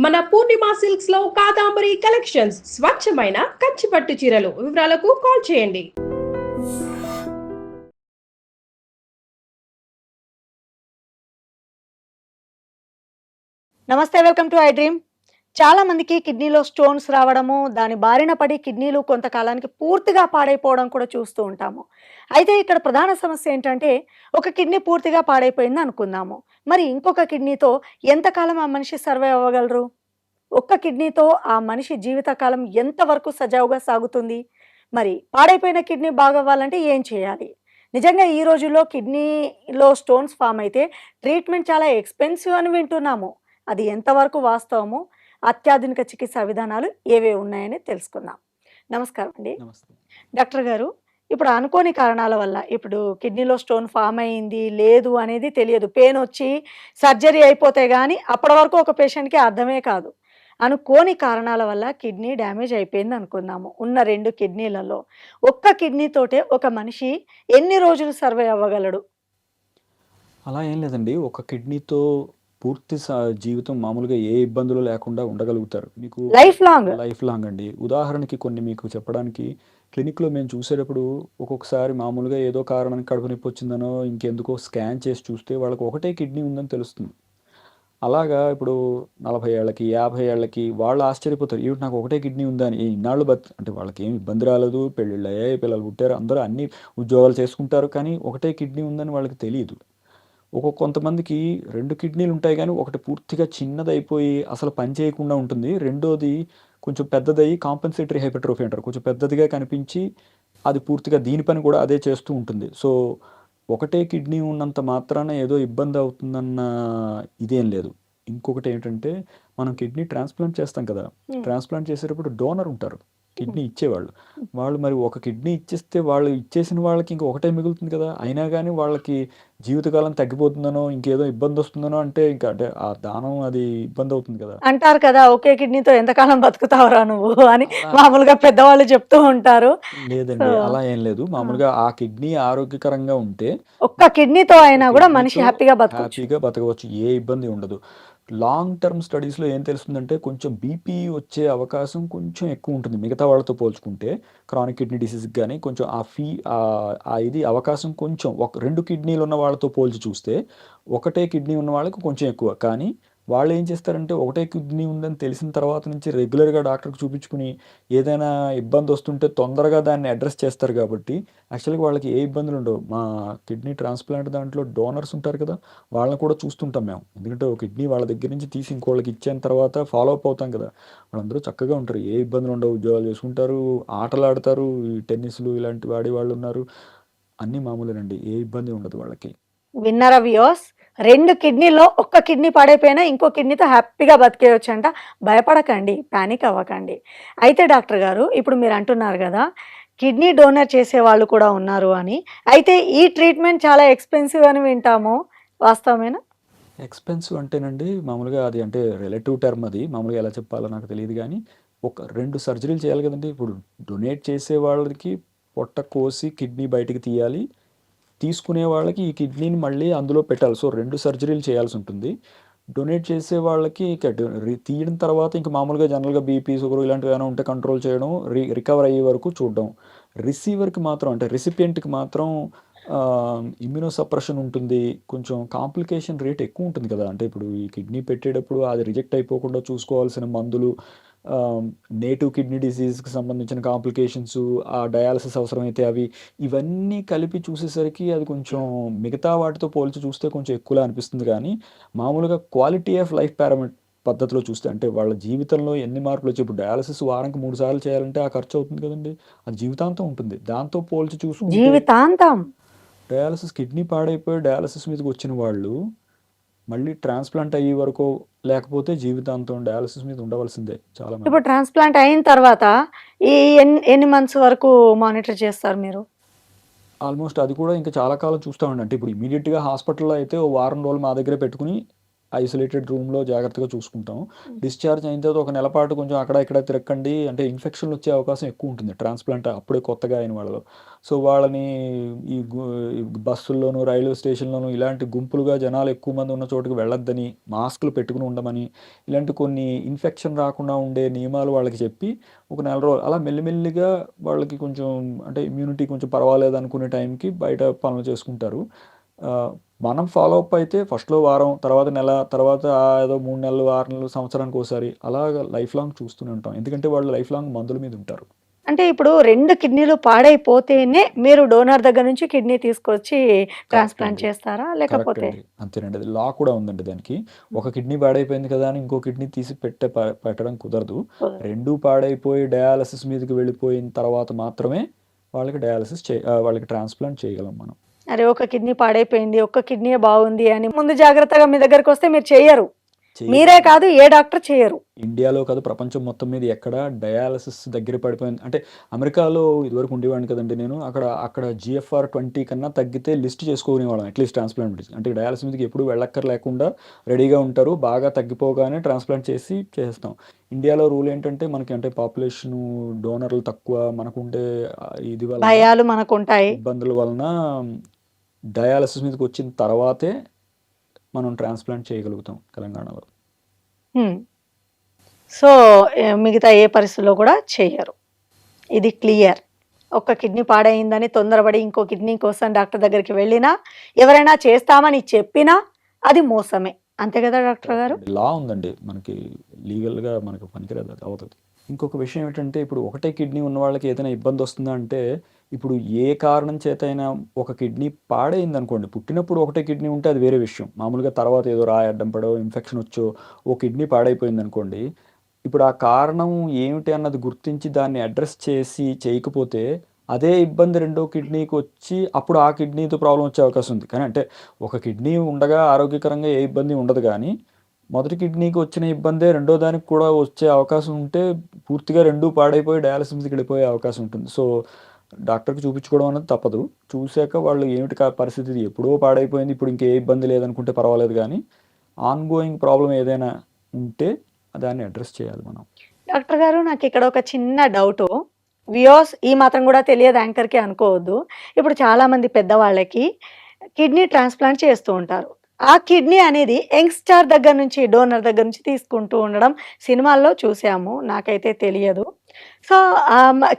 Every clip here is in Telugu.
మన పూర్ణిమ సిల్క్స్ లో కాదాంబరి కలెక్షన్స్ స్వచ్ఛమైన కంచి పట్టు చీరలు. వివరాలకు కాల్ చేయండి. నమస్తే, వెల్కమ్ టు ఐ డ్రీమ్. చాలా మందికి కిడ్నీలో స్టోన్స్ రావడము, దాని బారిన పడి కిడ్నీలు కొంతకాలానికి పూర్తిగా పాడైపోవడం కూడా చూస్తూ ఉంటాము. అయితే ఇక్కడ ప్రధాన సమస్య ఏంటంటే, ఒక కిడ్నీ పూర్తిగా పాడైపోయింది అనుకుందాము. మరి ఇంకొక కిడ్నీతో ఎంతకాలం ఆ మనిషి సర్వైవ్ అవ్వగలరు? ఒక్క కిడ్నీతో ఆ మనిషి జీవితకాలం ఎంతవరకు సజావుగా సాగుతుంది? మరి పాడైపోయిన కిడ్నీ బాగవ్వాలంటే ఏం చేయాలి? నిజంగా ఈ రోజుల్లో కిడ్నీలో స్టోన్స్ ఫామ్ అయితే ట్రీట్మెంట్ చాలా ఎక్స్‌పెన్సివ్ అని వింటున్నాము. అది ఎంతవరకు వాస్తవమో, అత్యాధునిక చికిత్సా విధానాలు ఏవేవి ఉన్నాయని తెలుసుకుందాం. నమస్కారం అండి. నమస్తే. డాక్టర్ గారు, ఇప్పుడు అనుకోని కారణాల వల్ల ఇప్పుడు కిడ్నీలో స్టోన్ ఫామ్ అయింది, లేదు అనేది తెలియదు. పెయినొచ్చి సర్జరీ అయిపోతే గానీ అప్పటి వరకు ఒక పేషెంట్‌కి అర్థమే కాదు. అనుకోని కారణాల వల్ల కిడ్నీ డ్యామేజ్ అయిపోయిందనుకుందాము. ఉన్న 2 కిడ్నీలలో ఒక్క కిడ్నీతోటే ఒక మనిషి ఎన్ని రోజులు సర్వైవ్ అవ్వగలడు? అలా ఏం లేదండి. ఒక కిడ్నీతో పూర్తి జీవితం మామూలుగా ఏ ఇబ్బందులు లేకుండా ఉండగలుగుతారు. మీకు లైఫ్ లాంగ్. లైఫ్ లాంగ్ అండి. ఉదాహరణకి కొన్ని మీకు చెప్పడానికి క్లినిక్‌లో మేము చూసేటప్పుడు ఒక్కొక్కసారి మామూలుగా ఏదో కారణానికి కడుపు నొప్పి వచ్చిందనో, ఇంకెందుకో స్కాన్ చేసి చూస్తే వాళ్ళకి ఒకటే కిడ్నీ ఉందని తెలుస్తుంది. అలాగా ఇప్పుడు 40 ఏళ్ళకి, 50 ఏళ్ళకి వాళ్ళు ఆశ్చర్యపోతారు. ఏమిటి నాకు ఒకటే కిడ్నీ ఉందా అని. ఇన్నాళ్ళు అంటే వాళ్ళకేం ఇబ్బంది రాలేదు. పెళ్ళిళ్ళయ్యాయి, పిల్లలు పుట్టారు. అందరూ అన్ని ఉద్యోగాలు చేసుకుంటారు. కానీ ఒకటే కిడ్నీ ఉందని వాళ్ళకి తెలీదు. కొంతమందికి 2 కిడ్నీలు ఉంటాయి గానీ, ఒకటి పూర్తిగా చిన్నదైపోయి అసలు పని చేయకుండా ఉంటుంది. రెండోది కొంచెం పెద్దదయ్యి కాంపెన్సేటరీ హైపర్ట్రోఫీ అంటారు. కొంచెం పెద్దదిగా కనిపించి, అది పూర్తిగా దీని పని కూడా అదే చేస్తూ ఉంటుంది. సో, ఒకటే కిడ్నీ ఉన్నంత మాత్రాన ఏదో ఇబ్బంది అవుతుందన్న ఇదేం లేదు. ఇంకొకటేంటంటే, మనం కిడ్నీ ట్రాన్స్‌ప్లాంట్ చేస్తాం కదా! హ్మ్. ట్రాన్స్‌ప్లాంట్ చేసేటప్పుడు డోనర్ ఉంటారు. కిడ్నీ ఇచ్చేవాళ్ళు. వాళ్ళు మరి ఒక కిడ్నీ ఇచ్చేస్తే వాళ్ళు ఇచ్చేసిన వాళ్ళకి ఇంక ఒకటే మిగులుతుంది కదా! అయినా గాని వాళ్ళకి జీవితకాలం తగ్గిపోతుందనో, ఇంకేదో ఇబ్బందొస్తుందనో అంటే అంటే ఆ దానం అది ఇబ్బందవుతుంది కదా! అంటారు కదా! ఒకే కిడ్నీతో ఎంతకాలం బతుకుతావురా నువ్వు అని అలా మామూలుగా పెద్దవాళ్ళు చెప్తూ ఉంటారు. సో లేదండి. అలా ఏం లేదు. ఆ! మామూలుగా ఆ కిడ్నీ ఆరోగ్యకరంగా ఉంటే ఒక్క కిడ్నీతో ఒక్క అయినా గూడా మనిషి కిడ్నీతో హ్యాపీగా బతకొచ్చు. హ్యాపీగా బతకవచ్చు. ఏ ఇబ్బంది ఉండదు. లాంగ్ టర్మ్ స్టడీస్‌లో ఏం తెలుస్తుందంటే కొంచెం బీపీ వచ్చే అవకాశం కొంచెం ఎక్కువుంటుంది. మిగతా వాళ్ళతో పోల్చుకుంటే క్రానిక్ కిడ్నీ డిసీజ్‌కి గాని కొంచెం ఇది అవకాశం కొంచెం 2 కిడ్నీలు ఉన్న వాళ్ళతో పోల్చి చూస్తే ఒకటే కిడ్నీ ఉన్న వాళ్ళకి కొంచెం ఎక్కువ. కానీ వాళ్ళేం చేస్తారంటే ఒకటే కిడ్నీ ఉందని తెలిసిన తర్వాత నుంచి రెగ్యులర్‌గా డాక్టర్‌కి చూపించుకొని ఏదైనా ఇబ్బందొస్తుంటే తొందరగా దాన్ని అడ్రెస్ చేస్తారు కాబట్టి యాక్చువల్‌గా వాళ్ళకి ఏ ఇబ్బందులుండవు. మా కిడ్నీ ట్రాన్స్‌ప్లాంట్ దాంట్లో డోనర్స్ ఉంటారు కదా! వాళ్ళని కూడా చూస్తుంటాం మేము. ఎందుకంటే ఒక కిడ్నీ వాళ్ళ దగ్గర నుంచి తీసి ఇంకోళ్ళకి ఇచ్చిన తర్వాత ఫాలో అప్ అవుతాం కదా! వాళ్ళందరూ చక్కగా ఉంటారు. ఏ ఇబ్బందులుండవు. ఉద్యోగాలు చేసుకుంటారు, ఆటలాడతారు, ఈ టెన్నిస్‌లు ఇలాంటివి ఆడేవాళ్ళున్నారు. అన్నీ మామూలేనండి. ఏ ఇబ్బంది ఉండదు వాళ్ళకి. విన్నారా వ్యూవర్స్? 2 కిడ్నీలో ఒక్క కిడ్నీ పాడైపోయినా ఇంకో కిడ్నీతో హ్యాపీగా బతికేయొచ్చంట. భయపడకండి, పానిక్ అవ్వకండి. అయితే డాక్టర్ గారు, ఇప్పుడు మీరు అంటున్నారు గదా! కిడ్నీ డోనేట్ చేసేవాళ్ళు కూడా ఉన్నారు అని. అయితే ఈ ట్రీట్మెంట్ చాలా ఎక్స్‌పెన్సివ్ అని వింటాము. వాస్తవమేనా? ఎక్స్‌పెన్సివ్ అంటేనండి మామూలుగా అది అంటే రిలేటివ్ టర్మ్ అది. మామూలుగా ఎలా చెప్పాలో నాకు తెలీదు గానీ, 2 సర్జరీలు చేయాలి కదండీ! ఇప్పుడు డొనేట్ చేసే వాళ్ళకి పొట్ట కోసి కిడ్నీ బయటికి తీయాలి. తీసుకునే వాళ్ళకి ఈ కిడ్నీని మళ్ళీ అందులో పెట్టాలి. సో, 2 సర్జరీలు చేయాల్సుంటుంది. డొనేట్ చేసే వాళ్ళకి ఇక తీయడం తర్వాత ఇంక మామూలుగా జనరల్‌గా బీపీ, షుగర్ ఇలాంటివేమైనా ఉంటే కంట్రోల్ చేయడం, రికవర్ అయ్యే వరకు చూడడం. రిసీవర్‌కి మాత్రం అంటే రెసిపియంట్‌కి మాత్రం ఇమ్యూనో సప్రెషన్ ఉంటుంది. కొంచెం కాంప్లికేషన్ రేట్ ఎక్కువుంటుంది కదా! అంటే ఇప్పుడు ఈ కిడ్నీ పెట్టేటప్పుడు అది రిజెక్ట్ అయిపోకుండా చూసుకోవాల్సిన మందులు, ఆహ్, నేటివ్ కిడ్నీ డిసీజ్‌కి సంబంధించిన కాంప్లికేషన్సు, ఆ డయాలిసిస్ అవసరమైతే అవి, ఇవన్నీ కలిపి చూసేసరికి అది కొంచెం మిగతా వాటితో పోల్చి చూస్తే కొంచెం ఎక్కువలా అనిపిస్తుంది గానీ, మామూలుగా క్వాలిటీ ఆఫ్ లైఫ్ పద్ధతిలో చూస్తే అంటే వాళ్ళ జీవితంలో ఎన్ని మార్పులొచ్చాయి. ఇప్పుడు డయాలిసిస్ వారానికి 3 సార్లు చేయాలంటే ఆ ఖర్చవుతుంది కదండీ! అది జీవితాంతం ఉంటుంది. దాంతో పోల్చి చూసుకుంటే జీవితాంతం. కిడ్నీ పాడైపోయి డయాలిసిస్ మీదకొచ్చిన వాళ్ళు, మళ్ళీ ట్రాన్స్‌ప్లాంట్ అయ్యే వరకో, లేకపోతే జీవితాంతం డయాలిసిస్ మీద ఉండవలసిందే చాలామంది. ఇప్పుడు ట్రాన్స్‌ప్లాంట్ అయిన తర్వాత ఈ ఎన్ని మంత్స్ వరకు మానిటర్ చేస్తారు మీరు? ఆల్మోస్ట్ అది కూడా ఇంకా చాలా కాలం చూస్తామండి. అంటే ఇప్పుడు ఇమ్మీడియేట్‌గా హాస్పిటల్‌లో అయితే ఓ వారం రోజులు మా దగ్గరే పెట్టుకొని ఐసోలేటెడ్ రూమ్‌లో జాగ్రత్తగా చూసుకుంటాం. హ్మ్. డిశ్చార్జ్ అయిన తర్వాత ఒక నెల పాటు కొంచెం అక్కడ ఇక్కడ తిరక్కండి. అంటే ఇన్ఫెక్షన్‌లు వచ్చే అవకాశం ఎక్కువ ఉంటుంది. ట్రాన్స్‌ప్లాంట్ అప్పుడే కొత్తగా అయిన వాళ్ళలో. సో, వాళ్ళని ఈ గు ఈ బస్సుల్లోనూ, రైల్వే స్టేషన్‌లోనూ ఇలాంటి గుంపులుగా జనాలు ఎక్కువ మంది ఉన్న చోటుకి వెళ్ళొద్దని, మాస్కులు పెట్టుకొని ఉండమని, ఇలాంటి కొన్ని ఇన్ఫెక్షన్ రాకుండా ఉండే నియమాలు వాళ్ళకి చెప్పి, ఒక నెల రోజులు అలా మెల్లిమెల్లిగా వాళ్ళకి కొంచెం అంటే ఇమ్యూనిటీ కొంచెం పర్వాలేదనుకునే టైంకి బయట పనులు చేసుకుంటారు. మనం ఫాలో అప్ అయితే ఫస్ట్‌లో వారం, తర్వాత నెల, తర్వాత ఏదో 3 నెలలు, 6 నెలలు, సంవత్సరానికోసారి అలాగా లైఫ్ లాంగ్ చూస్తూనే ఉంటాం. ఎందుకంటే వాళ్ళు లైఫ్ లాంగ్ మందుల మీద ఉంటారు. అంటే ఇప్పుడు 2 కిడ్నీలు పాడైపోతేనే మీరు డోనర్ దగ్గర నుంచి కిడ్నీ తీసుకొచ్చి కరెక్ట్ ట్రాన్స్‌ప్లాంట్ అండి. చేస్తారా? కరెక్ట్ లేకపోతే అండి. అంతేనండి. అది లా కూడా ఉందండి దానికి. ఒక కిడ్నీ పాడైపోయింది కదా అని ఇంకో కిడ్నీ తీసి పెట్టడం కుదరదు. కుదరదు. 2 పాడైపోయి డయాలిసిస్ మీదకి వెళ్ళిపోయిన తర్వాత మాత్రమే వాళ్ళకి ట్రాన్స్‌ప్లాంట్ చేయగలం మనం. అరే! ఒక కిడ్నీ పాడైపోయింది. ఒక్క కిడ్నీయే బాగుంది అని ముందు జాగ్రత్తగా మీ దగ్గరకొస్తే మీరు చెయ్యరు. మీరే చేయగలం. కాదు ఏ డాక్టర్ చెయ్యరు. ఇండియాలో కాదు ప్రపంచం మొత్తం మీద ఎక్కడ డయాలిసిస్ దగ్గర పడిపోయింది అంటే అమెరికాలో ఇదివరకు ఉండేవాడిని కదండీ నేను. అక్కడ జీఎఫ్ఆర్ 20 కన్నా తగ్గితే లిస్ట్ చేసుకునేవాళ్ళం అట్లీస్ట్ ట్రాన్స్‌ప్లాంట్ గురించి. అంటే డయాలిసిస్ మీదకి ఎప్పుడు వెళ్ళక్కర్లేకుండా రెడీగా ఉంటారు. బాగా తగ్గిపోగానే ట్రాన్స్‌ప్లాంట్ చేసేస్తాం. ఇండియాలో రూల్ ఏంటంటే మనకి అంటే పాపులేషను, డోనర్లు తక్కువ, మనకుండే ఇది వలన భయాలు మనకుంటాయి. ఇబ్బందుల వలన డయాలిసిస్ మీదకొచ్చిన తర్వాతే మనం ట్రాన్స్‌ప్లాంట్ చేయగలుగుతాం తెలంగాణలో. హ్మ్. సో, మిగతా ఏ పరిస్థితిలో కూడా చెయ్యరు. ఇది క్లియర్. ఒక్క కిడ్నీ పాడయిందని తొందరపడి ఇంకో కిడ్నీ కోసం డాక్టర్ దగ్గరికి వెళ్ళినా, ఎవరైనా చేస్తామని చెప్పినా అది మోసమే. అంతే కదా డాక్టర్ కరెక్ట్ గారు? అండి. లా ఉందండి. మనకి లీగల్‌గా మనకు పనికిరాదు అది అవ్వదది. ఇంకొక విషయం ఏంటంటే ఇప్పుడు ఒకటే కిడ్నీ ఉన్న వాళ్ళకి ఏదైనా ఇబ్బందొస్తుందా అంటే, ఇప్పుడు ఏ కారణం చేతైనా ఒక కిడ్నీ పాడైందనుకోండి, పుట్టినప్పుడు ఒకటే కిడ్నీ ఉంటే అది వేరే విషయం. మామూలుగా తర్వాత ఏదో రాయి అడ్డం పడో, ఇన్ఫెక్షన్ వచ్చో, ఓ కిడ్నీ పాడైపోయిందనుకోండి, ఇప్పుడు ఆ కారణం ఏమిటి అన్నది గుర్తించి దాన్ని అడ్రెస్ చేయకపోతే, అదే ఇబ్బంది రెండో కిడ్నీకొచ్చి అప్పుడు ఆ కిడ్నీతో ప్రాబ్లమ్ వచ్చే అవకాశం ఉంది. కానీ అంటే ఒక కిడ్నీ ఉండగా ఆరోగ్యకరంగా ఏ ఇబ్బంది ఉండదు గానీ, మొదటి కిడ్నీకి వచ్చిన ఇబ్బందే రెండో దానికి కూడా వచ్చే అవకాశం ఉంటే, పూర్తిగా 2 పాడైపోయి డయాలిసిస్ మీదకెళ్ళిపోయే అవకాశం ఉంటుంది. సో, డాక్టర్‌కి చూపించుకోవడం అనేది తప్పదు. చూసాక వాళ్ళు ఏమిటి పరిస్థితి ఇది ఎప్పుడో పాడైపోయింది, ఇప్పుడు ఇంకే ఇబ్బంది లేదనుకుంటే పర్వాలేదు గానీ, ఆన్‌గోయింగ్ ప్రాబ్లమ్ ఏదైనా ఉంటే దాన్ని అడ్రెస్ చేయాలి మనం. డాక్టర్ గారు నాకిక్కడ ఒక చిన్న డౌటు. వ్యూవర్స్ ఈ మాత్రం కూడా తెలియదు యాంకర్‌కి అనుకోవద్దు. ఇప్పుడు చాలామంది పెద్దవాళ్ళకి కిడ్నీ ట్రాన్స్‌ప్లాంట్ చేస్తూ ఉంటారు. ఆ కిడ్నీ అనేది యంగ్‌స్టార్ దగ్గర నుంచి, డోనర్ దగ్గర నుంచి తీసుకుంటూ ఉండడం సినిమాల్లో చూసాము. నాకైతే తెలియదు. సో,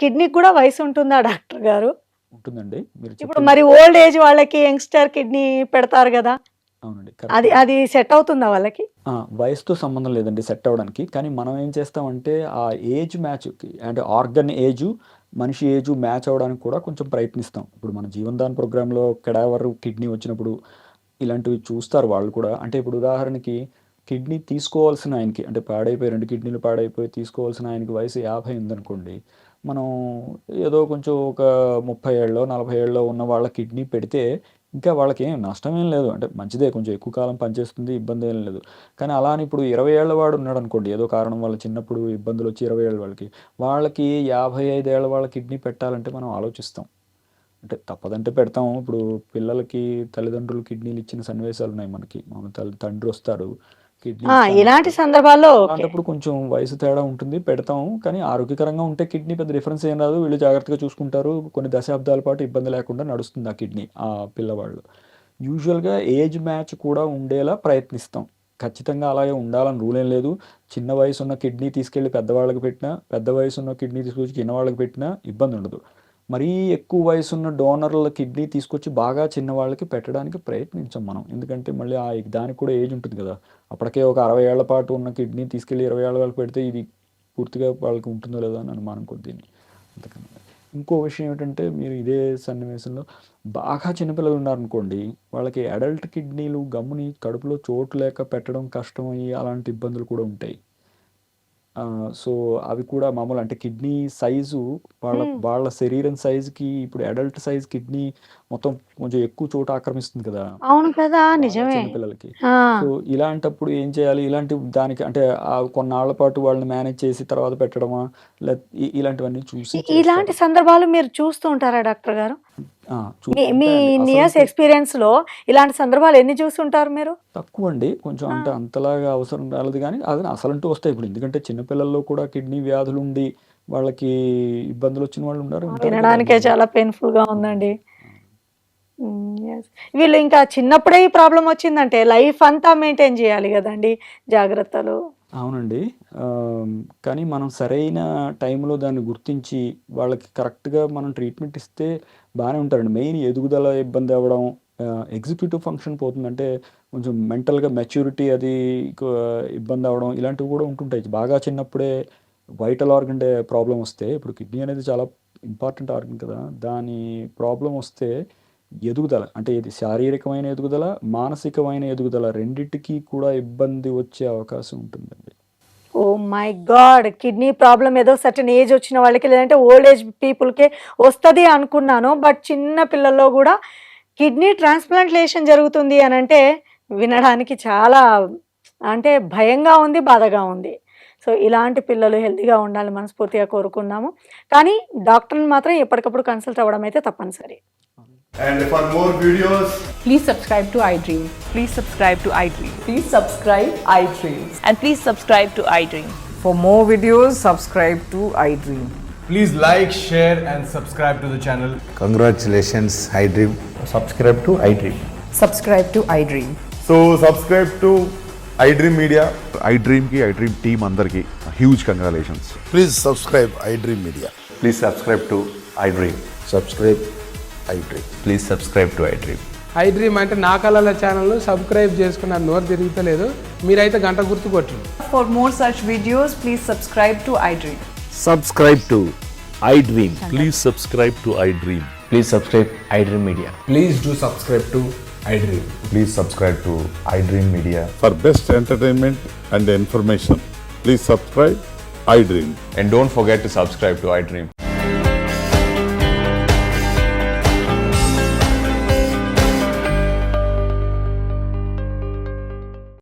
కిడ్నీకి కూడా వయసుంటుందా డాక్టర్ గారు? ఉంటుందండి. మీరు ఇప్పుడు చెప్పింది మరి ఓల్డ్ ఏజ్ వాళ్ళకి యంగ్‌స్టర్ కిడ్నీ పెడతారు గదా! అవునండి. అది కరెక్టే. అది సెట్ అవుతుందా వాళ్ళకి? వయసుతో సంబంధం లేదండి సెట్ అవ్వడానికి. కానీ మనం ఏం చేస్తామంటే ఆ ఏజ్ మ్యాచ్‌కి అంటే ఆర్గన్ ఏజు, మనిషి ఏజు మ్యాచ్ అవ్వడానికి కూడా కొంచెం ప్రయత్నిస్తాం. ఇప్పుడు మన జీవన్‌దాన్ ప్రోగ్రామ్‌లో కెడావర్ కిడ్నీ వచ్చినప్పుడు ఇలాంటివి చూస్తారు వాళ్ళు కూడా. అంటే ఇప్పుడు ఉదాహరణకి కిడ్నీ తీసుకోవాల్సిన ఆయనకి అంటే పాడైపోయి 2 కిడ్నీలు పాడైపోయి తీసుకోవాల్సిన ఆయనకి వయసు 50 ఉందనుకోండి. మనం ఏదో కొంచెం ఒక 30 ఏళ్ళో, 40 ఏళ్ళో ఉన్న వాళ్ళ కిడ్నీ పెడితే ఇంకా వాళ్ళకేం నష్టమేం లేదు. అంటే మంచిదే కొంచెం ఎక్కువ కాలం పనిచేస్తుంది. ఇబ్బందేం లేదు. కానీ అలా అని ఇప్పుడు 20 ఏళ్ల వాడు ఉన్నాడనుకోండి. ఏదో కారణం వల్ల చిన్నప్పుడు ఇబ్బందులొచ్చి 20 ఏళ్ల వాళ్ళకి 55 ఏళ్ల వాళ్ళ కిడ్నీ పెట్టాలంటే మనం ఆలోచిస్తాం. అంటే తప్పదంటే పెడతాం. ఇప్పుడు పిల్లలకి తల్లిదండ్రులు కిడ్నీలు ఇచ్చిన సన్నివేశాలున్నాయి మనకి. మన తండ్రొస్తాడు. కిడ్నీ ఇలాంటి ఇస్తానంటాడు. సందర్భాల్లో ఓకే. అలాంటప్పుడు కొంచెం వయసు తేడా ఉంటుంది. పెడతాం. కానీ ఆరోగ్యకరంగా ఉంటే కిడ్నీ పెద్ద డిఫరెన్స్ ఏం రాదు. వీళ్ళు జాగ్రత్తగా చూసుకుంటారు. కొన్ని దశాబ్దాల పాటు ఇబ్బంది లేకుండా నడుస్తుంది ఆ కిడ్నీ ఆ పిల్లవాళ్ళు. యూజువల్‌గా ఏజ్ మ్యాచ్ కూడా ఉండేలా ప్రయత్నిస్తాం. ఖచ్చితంగా అలాగే ఉండాలని రూల్ ఏం లేదు. చిన్న వయసున్న కిడ్నీ తీసుకెళ్ళి పెద్దవాళ్ళకి పెట్టినా, పెద్ద వయసున్న కిడ్నీ తీసుకొచ్చి చిన్నవాళ్ళకి పెట్టినా ఇబ్బందుండదు. మరీ ఎక్కువ వయసున్న డోనర్‌ల కిడ్నీ తీసుకొచ్చి బాగా చిన్నవాళ్ళకి పెట్టడానికి ప్రయత్నించం మనం. ఎందుకంటే మళ్ళీ దానికి కూడా ఏజ్ ఉంటుంది కదా! అప్పటికే ఒక 60 ఏళ్ల పాటు ఉన్న కిడ్నీ తీసుకెళ్ళి 20 ఏళ్ల వాళ్ళకి పెడితే ఇది పూర్తిగా వాళ్ళకి ఉంటుందో లేదో అని అనుమానం కొద్దీని. అంతకన్నా ఇంకో విషయం ఏమిటంటే మీరు ఇదే సన్నివేశంలో బాగా చిన్నపిల్లలు ఉన్నారనుకోండి, వాళ్ళకి అడల్ట్ కిడ్నీలు గమ్ముని కడుపులో చోటు లేక పెట్టడం కష్టమయ్యి అలాంటి ఇబ్బందులు కూడా ఉంటాయి. సో, అవి కూడా మామూలు అంటే కిడ్నీ సైజు వాళ్ళ హ్మ్. వాళ్ళ శరీరం సైజ్‌కి ఇప్పుడు అడల్ట్ సైజ్ కిడ్నీ మొత్తం కొంచెం ఎక్కువ చోటు ఆక్రమిస్తుంది కదా! అవును కదా! బాగా నిజమే. చిన్న పిల్లలకి. ఆ! సో, ఇలాంటప్పుడు ఏం చేయాలి? ఇలాంటి దానికి అంటే కొన్నాళ్ళ పాటు వాళ్ళని మేనేజ్ చేసి తర్వాత పెట్టడమా? ఇలాంటివన్నీ చూసి ఇలాంటి చేస్తారు. సందర్భాలు మీరు చూస్తూ ఉంటారా డాక్టర్ గారు? ఆ! మీ ఉంటాయండి. ఇయర్స్ అసలంటూ ఎక్స్పీరియన్స్ లో ఇలాంటి సందర్భాలు ఎన్ని చూస్తుంటారు మీరు? తక్కువండి. కొంచెం అంటే అంతలాగా అవసరం రాలేదు గానీ, అది అసలంటూ వస్తాయి ఇప్పుడు. ఎందుకంటే చిన్న పిల్లల్లో కూడా కిడ్నీ వ్యాధులుండి, వాళ్ళకి ఇబ్బందులొచ్చిన వాళ్ళు ఉంటారు కదా! వినడానికే మనం చాలా పెయిన్ఫుల్ గా అవును. ఉందండి. అవును. యెస్. వీళ్ళు ఇంకా చిన్నప్పుడే ఈ ప్రాబ్లమ్ వచ్చిందంటే లైఫ్ అంతా మెయింటైన్ చేయాలి గదండీ జాగ్రత్తలు. అవునండి. కానీ మనం సరైన టైంలో దాన్ని గుర్తించి, వాళ్ళకి కరెక్ట్‌గా మనం ట్రీట్మెంట్ ఇస్తే బానే ఉంటారండి. మెయిన్ ఎదుగుదల ఇబ్బంది అవ్వడం, ఎగ్జిక్యూటివ్ ఫంక్షన్ పోతుంది. అంటే కొంచెం మెంటల్‌గా మెచ్యూరిటీ అది కొ ఇబ్బంది అవ్వడం ఇలాంటివి కూడా ఉంటుంటాయి. బాగా చిన్నప్పుడే వైటల్ ఆర్గన్ ప్రాబ్లమ్ వస్తే, ఇప్పుడు కిడ్నీ అనేది చాలా ఇంపార్టెంట్ ఆర్గన్ కదా! దాని ప్రాబ్లమ్ వస్తే ఎదుగుదల అంటే ఇది శారీరకమైన ఎదుగుదల, మానసికమైన ఎదుగుదల రెండిటికి కూడా ఇబ్బంది వచ్చే అవకాశం ఉంటుందండి. Oh my God! Kidney problem ఏదో సర్టెన్ ఏజ్ వచ్చిన వాళ్ళకి లేదంటే ఓల్డ్ ఏజ్ పీపుల్‌కే వస్తది అనుకున్నాను. బట్ చిన్న పిల్లల్లో గూడా కిడ్నీ ట్రాన్స్‌ప్లాంటేషన్ జరుగుతుంది అనంటే వినడానికి చాలా అంటే భయంగా ఉంది, బాధగా ఉంది. సో, ఇలాంటి పిల్లలు హెల్తీగా ఉండాలని మనస్ఫూర్తిగా కోరుకుందాము. కానీ డాక్టర్‌ని మాత్రం ఎప్పటికప్పుడు కన్సల్ట్ అవ్వడం అయితే తప్పనిసరి. And for more videos, Please subscribe to iDream. Please subscribe to iDream. Please subscribe iDream. And please subscribe to iDream. For more videos, subscribe to iDream. please like, share, and subscribe to the channel. Congratulations, iDream. subscribe to iDream. Subscribe to iDream. So subscribe to iDream Media. iDream ki iDream team అందరికి huge congratulations. Please subscribe iDream Media. Please subscribe to iDream. Subscribe iDream. Please subscribe to iDream. iDream అంటే నా కళల ఛానల్ సబ్స్క్రైబ్ చేసుకున్న నోరు తిరుగుతలేదు, మీరైతే గంట గుర్తు కొట్టండి. For more such videos, please subscribe to iDream. Subscribe to iDream. Please subscribe to iDream. Please subscribe iDream Media. Please do subscribe to iDream. Please subscribe to iDream Media. For best entertainment and information, please subscribe iDream. And don't forget to subscribe to iDream.